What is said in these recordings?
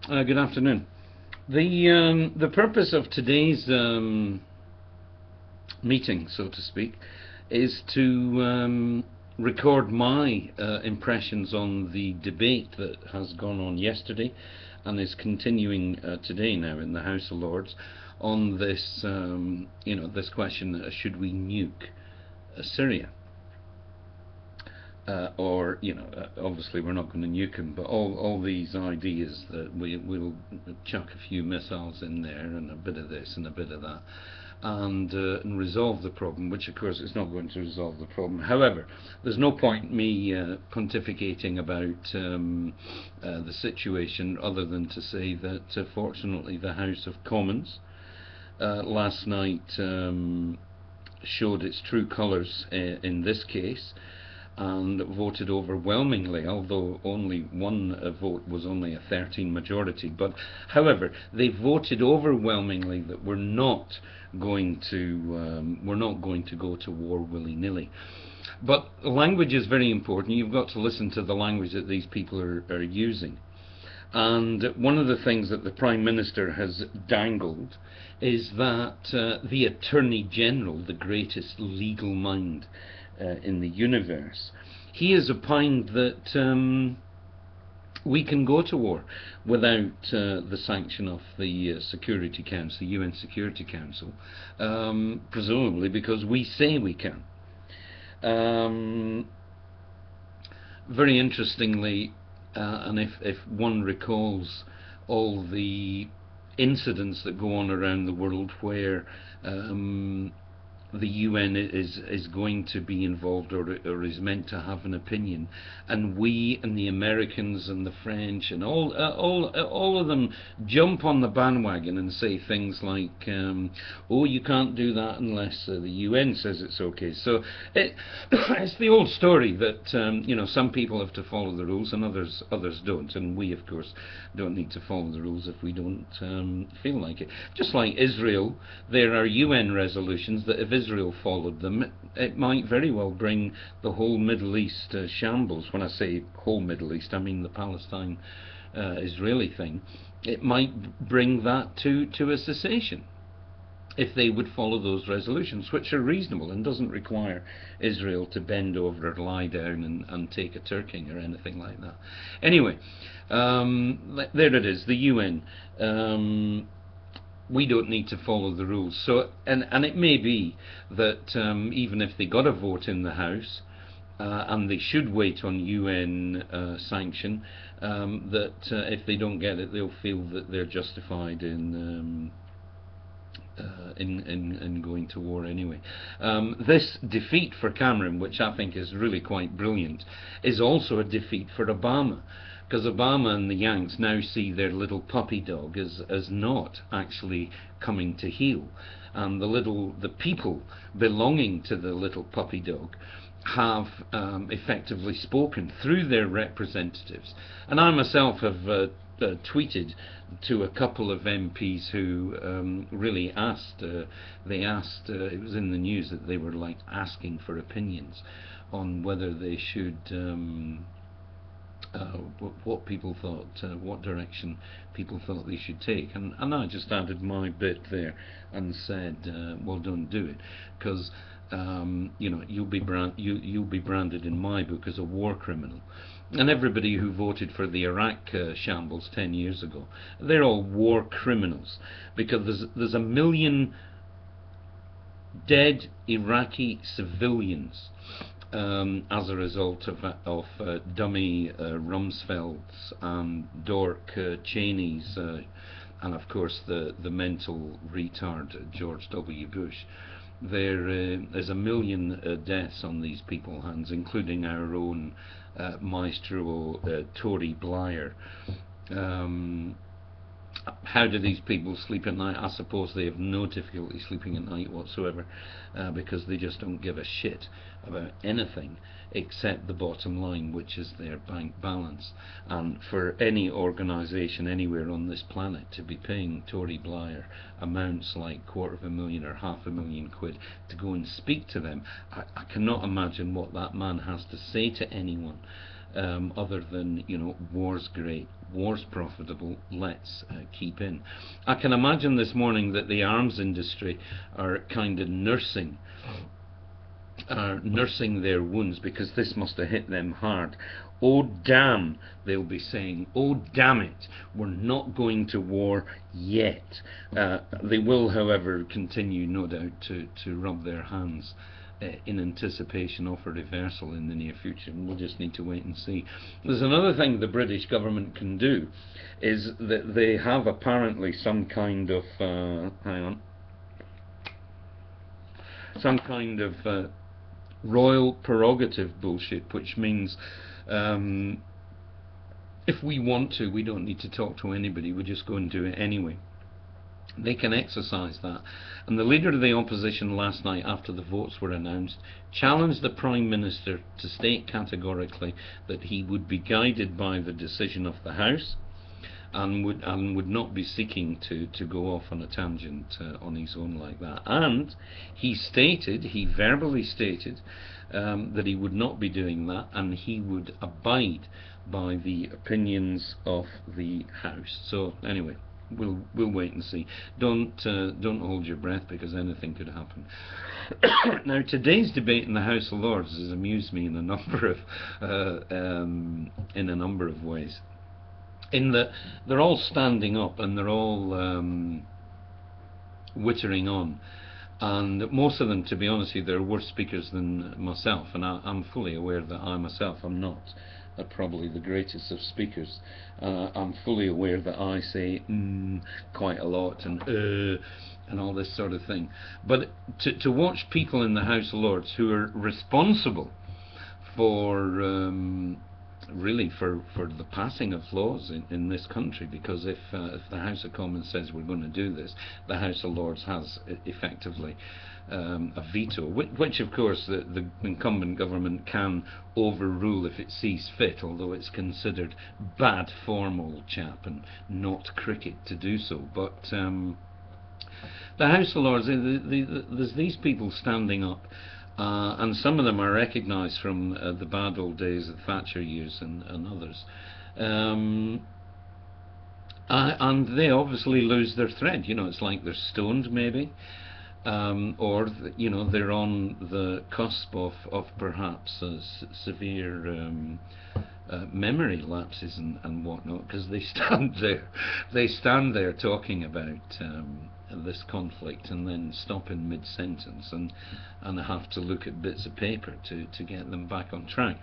Good afternoon. The purpose of today's meeting, so to speak, is to record my impressions on the debate that has gone on yesterday and is continuing today now in the House of Lords on this, this question: should we nuke Syria? Obviously we're not going to nuke them, but all these ideas that we'll chuck a few missiles in there and a bit of this and a bit of that, and resolve the problem, which of course is not going to resolve the problem. However, there's no point me pontificating about the situation other than to say that fortunately the House of Commons last night showed its true colours in this case, and voted overwhelmingly, although only one vote was only a 13 majority. But however, they voted overwhelmingly that we're not going to go to war willy-nilly. But language is very important. You've got to listen to the language that these people are using. And one of the things that the Prime Minister has dangled is that the Attorney General, the greatest legal mind in the universe, he has opined that we can go to war without the sanction of the Security Council, the UN Security Council, presumably because we say we can. Very interestingly, and if one recalls all the incidents that go on around the world where the UN is going to be involved or is meant to have an opinion, and we and the Americans and the French and all of them jump on the bandwagon and say things like, oh, you can't do that unless the UN says it's okay. So it's the old story that some people have to follow the rules and others don't, and we of course don't need to follow the rules if we don't feel like it. Just like Israel, there are UN resolutions that if Israel followed them, it might very well bring the whole Middle East shambles. When I say whole Middle East, I mean the Palestine Israeli thing. It might bring that to a cessation if they would follow those resolutions, which are reasonable and doesn't require Israel to bend over or lie down and take a turking or anything like that. Anyway, there it is, the UN. We don't need to follow the rules. So, and it may be that even if they got a vote in the House, and they should wait on UN sanction, that if they don't get it, they'll feel that they're justified in going to war anyway. This defeat for Cameron, which I think is really quite brilliant, is also a defeat for Obama, because Obama and the Yanks now see their little puppy dog as not actually coming to heel, and the people belonging to the little puppy dog have effectively spoken through their representatives. And I myself have tweeted to a couple of MPs who really asked, it was in the news that they were like asking for opinions on whether they should what people thought, what direction people thought they should take, and I just added my bit there and said, well, don't do it, because you'll be branded in my book as a war criminal. And everybody who voted for the Iraq shambles 10 years ago, they're all war criminals, because there's 1 million dead Iraqi civilians as a result of dummy Rumsfelds and dork Cheneys, and of course the mental retard George W. Bush. There is 1 million deaths on these people's hands, including our own maestro Tory Blair. How do these people sleep at night? I suppose they have no difficulty sleeping at night whatsoever, because they just don't give a shit about anything except the bottom line, which is their bank balance. And for any organisation anywhere on this planet to be paying Tory Blair amounts like £250,000 or £500,000 to go and speak to them, I cannot imagine what that man has to say to anyone other than, war's great, war's profitable, let's keep in. I can imagine this morning that the arms industry are kind of nursing their wounds, because this must have hit them hard. Oh damn, they'll be saying, oh damn it, we're not going to war yet. They will, however, continue, no doubt, to rub their hands in anticipation of a reversal in the near future, and we'll just need to wait and see. There's another thing the British government can do, is that they have apparently some kind of royal prerogative bullshit, which means if we want to, we don't need to talk to anybody, we just go and do it anyway. They can exercise that. And the leader of the opposition last night, after the votes were announced, challenged the Prime Minister to state categorically that he would be guided by the decision of the House, and would not be seeking to go off on a tangent on his own like that. And he verbally stated that he would not be doing that, and he would abide by the opinions of the House. So anyway, we'll wait and see. Don't hold your breath, because anything could happen. Now, today's debate in the House of Lords has amused me in a number of ways. In that they're all standing up and they're all wittering on, and most of them, to be honest with you, they're worse speakers than myself, and I'm fully aware that I myself am not probably the greatest of speakers. I'm fully aware that I say quite a lot and all this sort of thing, but to watch people in the House of Lords who are responsible for really for the passing of laws in this country, because if the House of Commons says we're going to do this, the House of Lords has effectively a veto, which of course the incumbent government can overrule if it sees fit, although it's considered bad form, old chap, and not cricket to do so. But the House of Lords, there's these people standing up, and some of them are recognised from the bad old days of Thatcher years and others, and they obviously lose their thread. It's like they're stoned maybe, or they're on the cusp of perhaps severe memory lapses and whatnot, because they stand there talking about this conflict and then stop in mid-sentence and have to look at bits of paper to get them back on track.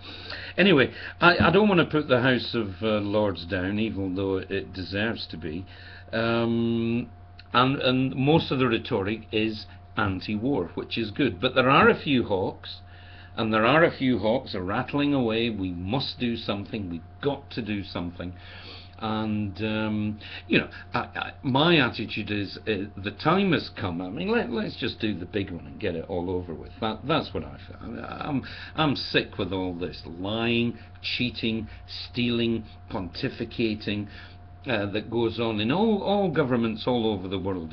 Anyway, I don't want to put the House of Lords down, even though it deserves to be, and most of the rhetoric is anti-war, which is good, but there are a few hawks, and there are a few hawks are rattling away. We must do something, we've got to do something. And my attitude is the time has come. I mean, let's just do the big one and get it all over with. That's what I feel. I'm sick with all this lying, cheating, stealing, pontificating that goes on in all governments all over the world.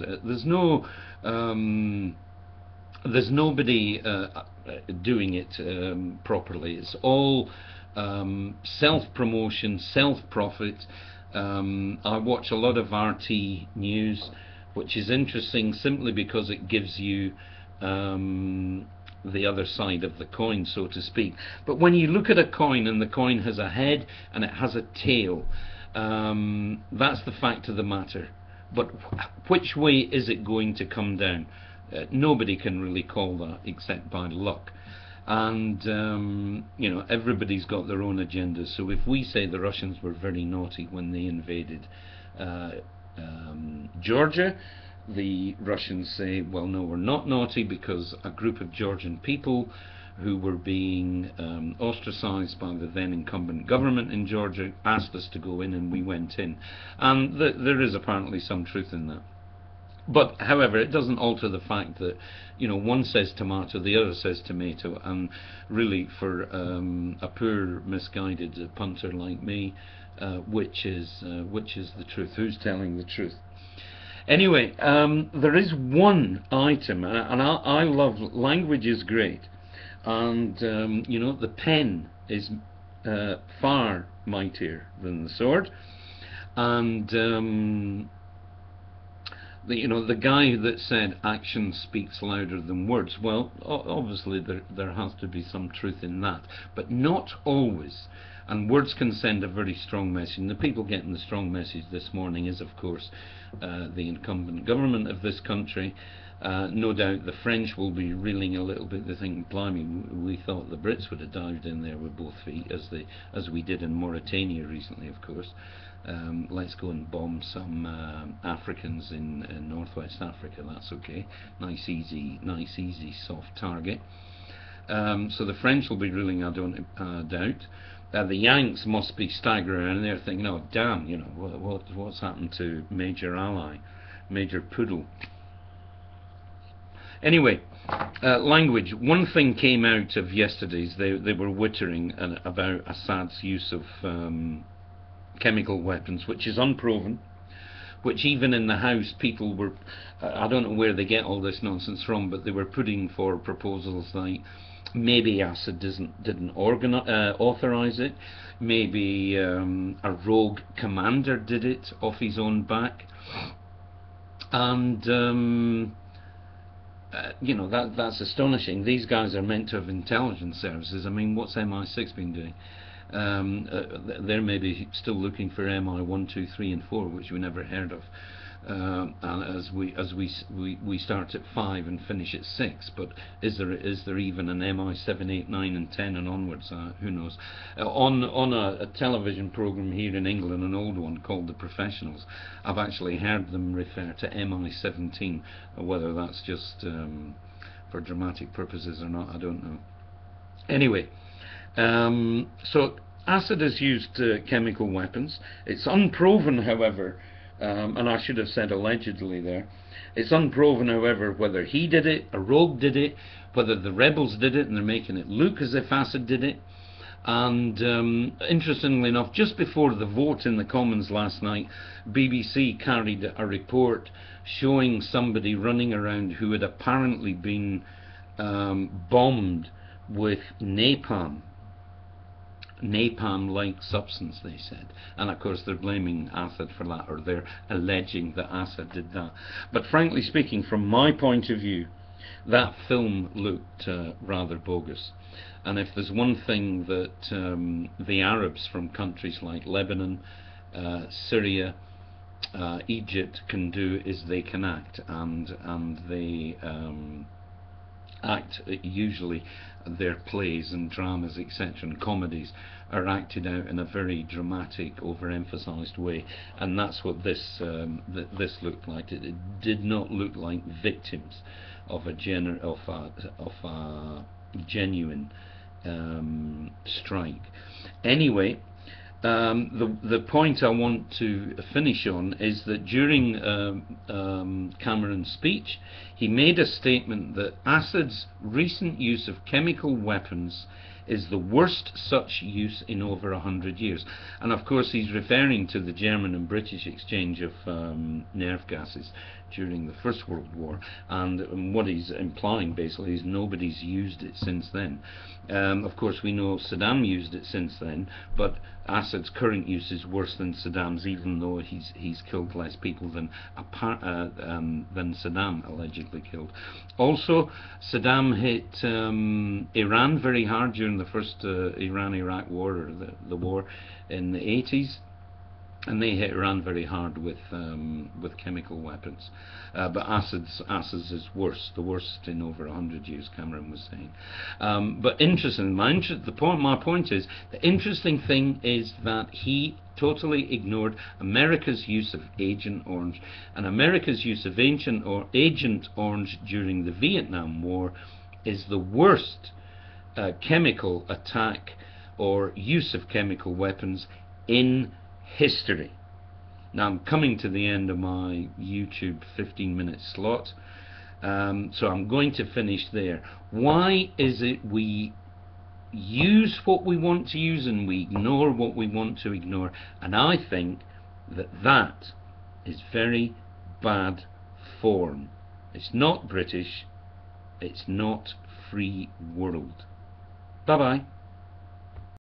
There's nobody doing it properly. It's all self-promotion, self-profit. I watch a lot of RT news, which is interesting simply because it gives you the other side of the coin, so to speak. But when you look at a coin and the coin has a head and it has a tail, that's the fact of the matter. But which way is it going to come down? Nobody can really call that except by luck. And everybody's got their own agendas. So if we say the Russians were very naughty when they invaded Georgia, the Russians say, well, no, we're not naughty, because a group of Georgian people who were being ostracized by the then incumbent government in Georgia asked us to go in, and we went in. And there is apparently some truth in that. But however, it doesn't alter the fact that one says tomato, the other says tomato, and really for a poor misguided punter like me, which is the truth? Who's telling the truth? Anyway, there is one item, and I love language is great, and the pen is far mightier than the sword. And the guy that said action speaks louder than words, well, obviously there has to be some truth in that, but not always. And words can send a very strong message. And the people getting the strong message this morning is, of course, the incumbent government of this country. No doubt the French will be reeling a little bit. They think, blimey, we thought the Brits would have dived in there with both feet, as we did in Mauritania recently, of course. Let's go and bomb some Africans in northwest Africa. That's okay. Nice, easy, soft target. So the French will be reeling, I don't doubt. The Yanks must be staggering, and they're thinking, "Oh, damn! What's happened to Major Ally, Major Poodle?" Anyway, language. One thing came out of yesterday's. They were wittering about Assad's use of chemical weapons, which is unproven. Which even in the House, people were. I don't know where they get all this nonsense from, but they were putting for proposals like maybe Assad didn't authorize it. Maybe a rogue commander did it off his own back, and. That's astonishing. These guys are meant to have intelligence services. I mean, what's MI6 been doing? They're maybe still looking for MI 1, 2, 3, and 4, which we never heard of. And as we start at 5 and finish at 6, but is there even an MI 7, 8, 9, and 10 and onwards? Who knows? On a television program here in England, an old one called The Professionals, I've actually heard them refer to MI 17. Whether that's just for dramatic purposes or not, I don't know. Anyway, so Assad has used chemical weapons. It's unproven, however. And I should have said allegedly there. It's unproven, however, whether he did it, a rogue did it, whether the rebels did it, and they're making it look as if Assad did it. And interestingly enough, just before the vote in the Commons last night, BBC carried a report showing somebody running around who had apparently been bombed with napalm-like substance, they said. And of course they're blaming Assad for that, or they're alleging that Assad did that. But frankly speaking, from my point of view, that film looked rather bogus. And if there's one thing that the Arabs from countries like Lebanon, Syria, Egypt can do, is they can act, and they act usually. Their plays and dramas, etc., and comedies are acted out in a very dramatic, overemphasized way, and that's what this looked like. It did not look like victims of a genuine strike. Anyway, the point I want to finish on is that during Cameron's speech, he made a statement that Assad's recent use of chemical weapons is the worst such use in over 100 years. And of course he's referring to the German and British exchange of nerve gases during the First World War, and what he's implying basically is nobody's used it since then. Of course we know Saddam used it since then, but Assad's current use is worse than Saddam's, even though he's killed less people than Saddam allegedly killed. Also, Saddam hit Iran very hard during the first Iran-Iraq war, or the war in the 80s. And they hit Iran very hard with chemical weapons, but Assad's is worse, the worst in over 100 years. Cameron was saying. But interesting. My point is, the interesting thing is that he totally ignored America's use of Agent Orange, and America's use of Agent Orange during the Vietnam War is the worst chemical attack or use of chemical weapons in history. Now I'm coming to the end of my YouTube 15-minute slot, so I'm going to finish there. Why is it we use what we want to use and we ignore what we want to ignore? And I think that is very bad form. It's not British, it's not free world. Bye bye.